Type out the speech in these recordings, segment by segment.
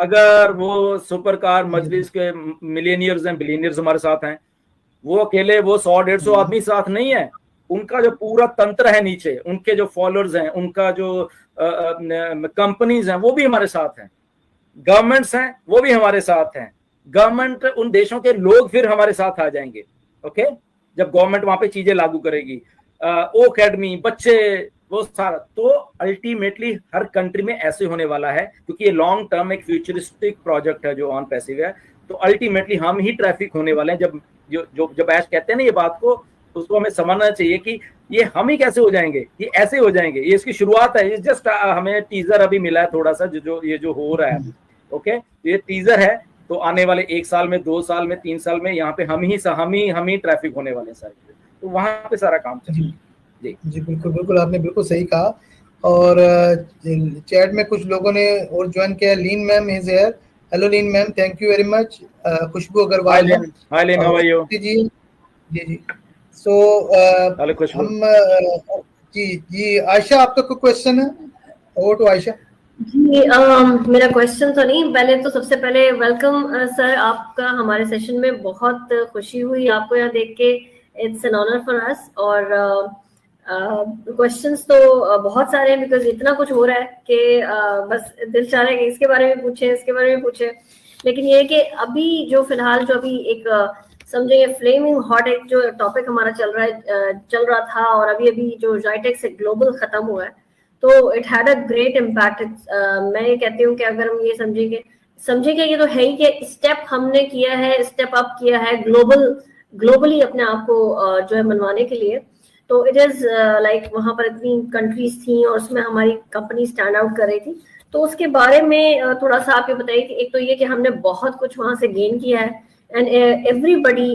अगर वो super car मजलिस के मिलियनियर्स हैं, बिलियनियर्स हमारे साथ हैं, वो अकेले वो 100-150 आदमी साथ नहीं है, उनका जो पूरा तंत्र है नीचे, उनके जो फॉलोअर्स हैं, उनका जो कंपनीज हैं वो भी हमारे साथ हैं, गवर्नमेंट्स हैं वो भी हमारे साथ हैं, गवर्नमेंट उन देशों के लोग फिर हमारे साथ आ जाएंगे। ओके, जब गवर्नमेंट वहां पे चीजें लागू करेगी, ओ एकेडमी, बच्चे, वो सारा, तो अल्टीमेटली हर कंट्री में ऐसे होने वाला है, क्योंकि ये लॉन्ग टर्म एक फ्यूचरिस्टिक प्रोजेक्ट है जो ऑन पैसिव है। तो अल्टीमेटली हम ही ट्रैफिक होने वाले हैं। जब जब ऐश कहते हैं ना ये बात को, उसको हमें समझना चाहिए कि ये हम ही कैसे हो जाएंगे, ये ऐसे हो जाएंगे, ये इसकी शुरुआत है, ये जस्ट हमें टीजर अभी मिला है थोड़ा सा, जो ये जो हो रहा है अभी। ओके, ये टीजर है, तो आने वाले 1 साल में, 2 साल में, 3 साल में यहाँ पे हम ही ट्रैफिक होने वाले हैं सारे, तो वहां पे सारा काम चलेगा। जी जी बिल्कुल बिल्कुल, आपने बिल्कुल सही कहा। और चैट में कुछ लोगों ने और ज्वाइन किया। Lynn ma'am is here. Hello Lynn ma'am, thank you very much. Khushboo Agarwal, hi Lynn, how are you? जी जी जी। सो हम जी जी, आयशा आपका कोई क्वेश्चन है? Over to Ayesha. जी, मेरा क्वेश्चन तो नहीं, पहले तो सबसे पहले वेलकम सर आपका हमारे सेशन में। बहुत खुशी हुई आपको यहाँ देख के, it's an honour for us. और क्वेश्चंस तो बहुत सारे हैं, बिकॉज इतना कुछ हो रहा है कि बस दिल चाह रहा है कि इसके बारे में पूछे, इसके बारे में पूछे। लेकिन ये है कि अभी जो फिलहाल जो अभी एक समझे ये फ्लेमिंग हॉट एक जो टॉपिक हमारा चल रहा था, और अभी जो जाइटेक्स ग्लोबल खत्म हुआ है, तो it had a great impact. मैं ये कहती हूँ कि अगर हम ये समझेंगे ये तो है ही कि स्टेप हमने किया है, स्टेप अप किया है ग्लोबली अपने आप को जो है मनवाने के लिए। तो इट इज लाइक वहां पर इतनी कंट्रीज थी और उसमें हमारी कंपनी स्टैंड आउट कर रही थी। तो उसके बारे में थोड़ा सा आप ये बताइए कि एक तो ये कि हमने बहुत कुछ वहां से गेन किया है, एंड एवरीबडी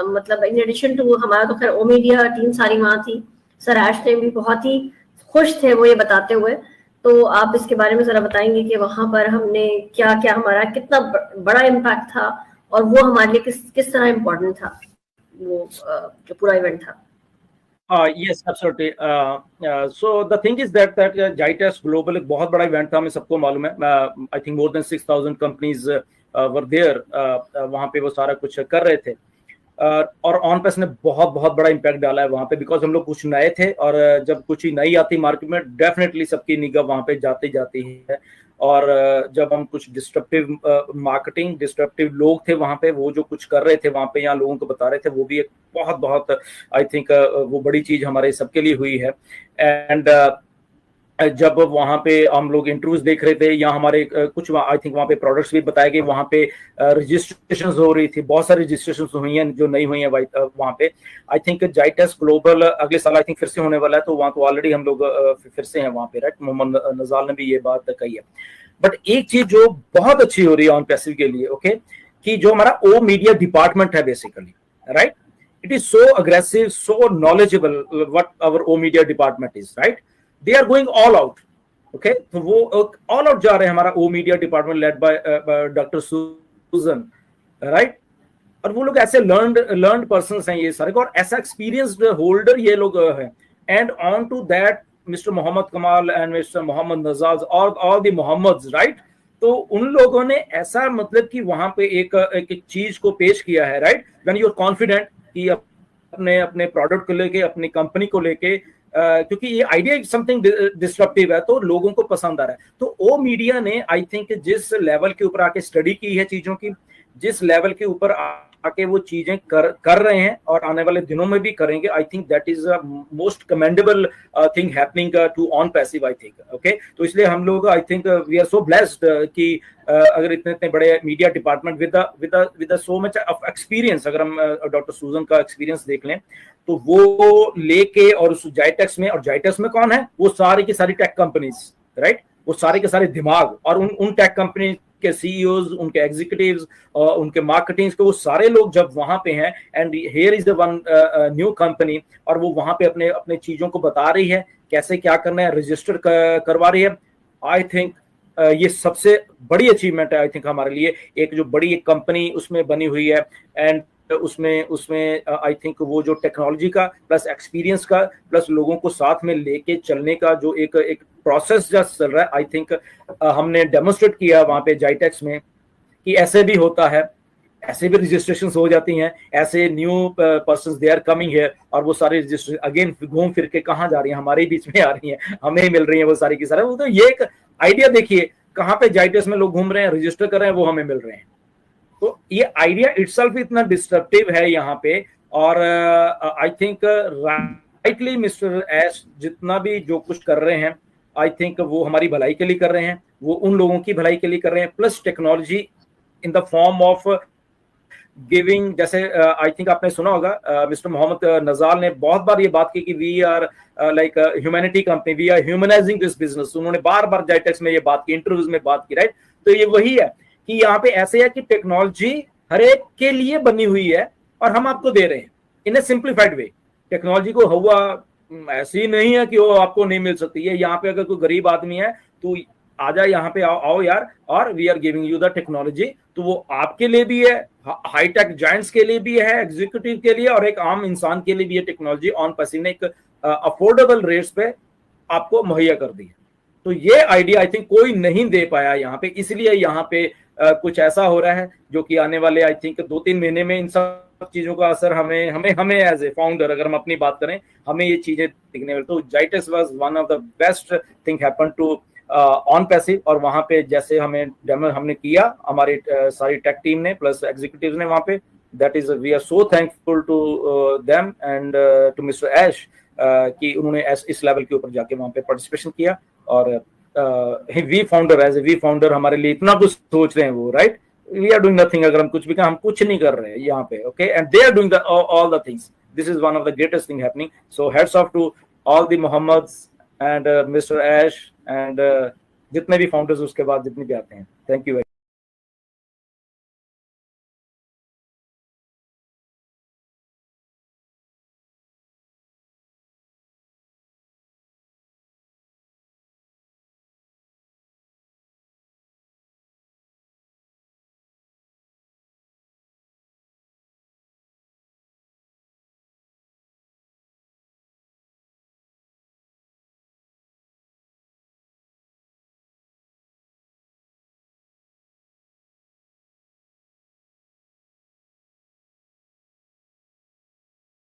मतलब इन एडिशन टू हमारा तो खैर ओमीडिया टीम सारी वहां थी, सर ऐश ने भी बहुत ही खुश थे वो ये बताते हुए। तो आप इसके बारे में जरा बताएंगे कि वहां पर हमने क्या क्या, हमारा कितना बड़ा इम्पैक्ट था और वो हमारे लिए किस तरह इम्पोर्टेंट था वो जो पूरा इवेंट था। Yes, absolutely. So the thing is that JITEX Global एक बहुत बड़ा इवेंट था, हमें सबको मालूम है। I think more than 6,000 companies were there. वहाँ पे वो सारा कुछ कर रहे थे, और ऑन पैस ने बहुत बहुत बड़ा इम्पैक्ट डाला है वहाँ पे, बिकॉज हम लोग कुछ नए थे, और जब कुछ ही नई आती मार्केट में, डेफिनेटली सबकी निगाह वहाँ पे जाती है। और जब हम कुछ डिस्ट्रप्टिव मार्केटिंग, डिस्ट्रप्टिव लोग थे वहाँ पे, वो जो कुछ कर रहे थे वहाँ पे, यहाँ लोगों को बता रहे थे, वो भी एक बहुत बहुत आई थिंक वो बड़ी चीज हमारे सबके लिए हुई है। एंड जब वहाँ पे हम लोग इंटरव्यूज देख रहे थे, या हमारे कुछ आई थिंक वहाँ पे प्रोडक्ट्स भी बताए गए, वहाँ पे रजिस्ट्रेशन हो रही थी, बहुत सारी रजिस्ट्रेशन हुई हैं जो नहीं हुई हैं वहाँ पे। आई थिंक JITEX ग्लोबल अगले साल आई थिंक फिर से होने वाला है, तो वहाँ तो ऑलरेडी हम लोग फिर से हैं वहाँ पे, राइट? मोहम्मद नजाल ने भी ये बात कही है। बट एक चीज जो बहुत अच्छी हो रही है ऑन पैसिव के लिए, ओके, कि जो हमारा ओ मीडिया डिपार्टमेंट है basically, right, it is so aggressive, so knowledgeable what our O media department is, right? They are going all out, okay? तो वो all out जा रहे हैं, हमारा O media department led by Dr. Susan, right? और वो लोग ऐसे learned persons हैं ये सारे, और ऐसा experienced holder ये लोग हैं। And on to that Mr. Mohammad Kamal and Mr. Mohammad Nazaz, all the Mohammeds, right? तो उन लोगों ने ऐसा मतलब कि वहां पे एक चीज को पेश किया है, right? When you are confident कि अपने प्रोडक्ट को लेके, अपनी कंपनी को लेके, क्योंकि ये आइडिया समथिंग डिस्ट्रप्टिव है, तो लोगों को पसंद आ रहा है। तो ओ मीडिया ने आई थिंक जिस लेवल के ऊपर आके स्टडी की है चीजों की, जिस लेवल के ऊपर आके वो चीजें कर रहे हैं और आने वाले दिनों में भी करेंगे, I think that is most commendable thing happening to on passive, I think. Okay, तो इसलिए हम लोग I think we are so blessed कि अगर इतने बड़े media department with so much of experience, अगर हम डॉक्टर सूजन का एक्सपीरियंस देख लें, तो वो लेके, और उस JITEX में, और JITEX में कौन है? वो सारी की सारी टेक कंपनीज, राइट? वो सारे के सारे दिमाग, और उन टेक कंपनी के CEOs, उनके एग्जीक्यूटिव्स, उनके मार्केटिंग के, वो सारे लोग जब वहां पे हैं, and here is the one new company, और वो वहां पे अपने चीजों को बता रही है, कैसे क्या करना है, रजिस्टर करवा रही है। आई थिंक ये सबसे बड़ी अचीवमेंट है आई थिंक हमारे लिए, एक जो बड़ी एक कंपनी उसमें बनी हुई है। एंड उसमें उसमें आई थिंक वो जो टेक्नोलॉजी का प्लस एक्सपीरियंस का प्लस लोगों को साथ में लेके चलने का जो एक एक प्रोसेस जो चल रहा है, आई थिंक हमने डेमोन्स्ट्रेट किया वहां पे जाइटेक्स में कि ऐसे भी होता है, ऐसे भी रजिस्ट्रेशन हो जाती हैं, ऐसे new person they are coming here और वो सारे रजिस्ट्रेशन अगेन घूम फिर के कहाँ जा रही हैं, हमारे बीच में आ रही हैं, हमें ही मिल रही हैं वो सारी की सारे। वो तो ये एक आइडिया देखिए कहाँ पे जाइटेक्स में लोग घूम रहे हैं, रजिस्टर कर रहे हैं, वो हमें मिल रहे हैं। तो ये आइडिया इटसेल्फ इतना डिस्ट्रप्टिव है यहाँ पे। और आई थिंक राइटली मिस्टर एश जितना भी जो कुछ कर रहे हैं, आई थिंक वो हमारी भलाई के लिए कर रहे हैं, वो उन लोगों की भलाई के लिए कर रहे हैं, plus technology in the form of giving. जैसे आई थिंक आपने सुना होगा मिस्टर मोहम्मद नजाल ने बहुत बार ये बात की कि we are like humanity company, we are humanising this business. उन्होंने बार बार जाइटेक्स में ये बात की, इंटरव्यूज में बात की, राइट। तो ये वही है कि यहाँ पे ऐसे है कि टेक्नोलॉजी हर एक के लिए बनी हुई है और हम आपको दे रहे हैं इन ए सिंप्लीफाइड वे। टेक्नोलॉजी को हुआ ऐसी नहीं है कि वो आपको नहीं मिल सकती है। यहाँ पे अगर कोई गरीब आदमी है तो आ जाए यहाँ पे, आओ यार, और we are giving you the technology. तो वो आपके लिए भी है, हाईटेक जायंट्स के लिए भी है, एग्जीक्यूटिव के लिए, और एक आम इंसान के लिए भी है। टेक्नोलॉजी ऑन पैसे ने एक अफोर्डेबल रेट्स पे आपको मुहैया कर दी है। तो ये आइडिया आई थिंक कोई नहीं दे पाया यहाँ पे, इसलिए यहाँ पे कुछ ऐसा हो रहा है जो कि आने वाले आई थिंक 2-3 महीने में इन सब चीजों का असर हमें एज ए फाउंडर, अगर हम अपनी बात करें, हमें ये चीजें दिखने में। तो GITEX was one of the best thing happen to on passive. और वहां पे जैसे हमें डेमो हमने किया, हमारी सारी टेक टीम ने प्लस एग्जीक्यूटिव ने वहां पे, that is we are so thankful to them and to mister Ash कि उन्होंने इस लेवल के ऊपर जाके वहां पे पार्टिसिपेशन किया। और we founder as a we founder हमारे लिए इतना कुछ सोच रहे हैं वो, right. We are doing nothing, अगर हम कुछ भी कहें, हम कुछ नहीं कर रहे हैं यहाँ पे, okay, and they are doing all the things. This is one of the greatest thing happening. So heads off to all the Mohammeds and mister Ash and जितने भी फाउंडर्स उसके बाद जितने भी आते हैं। Thank you.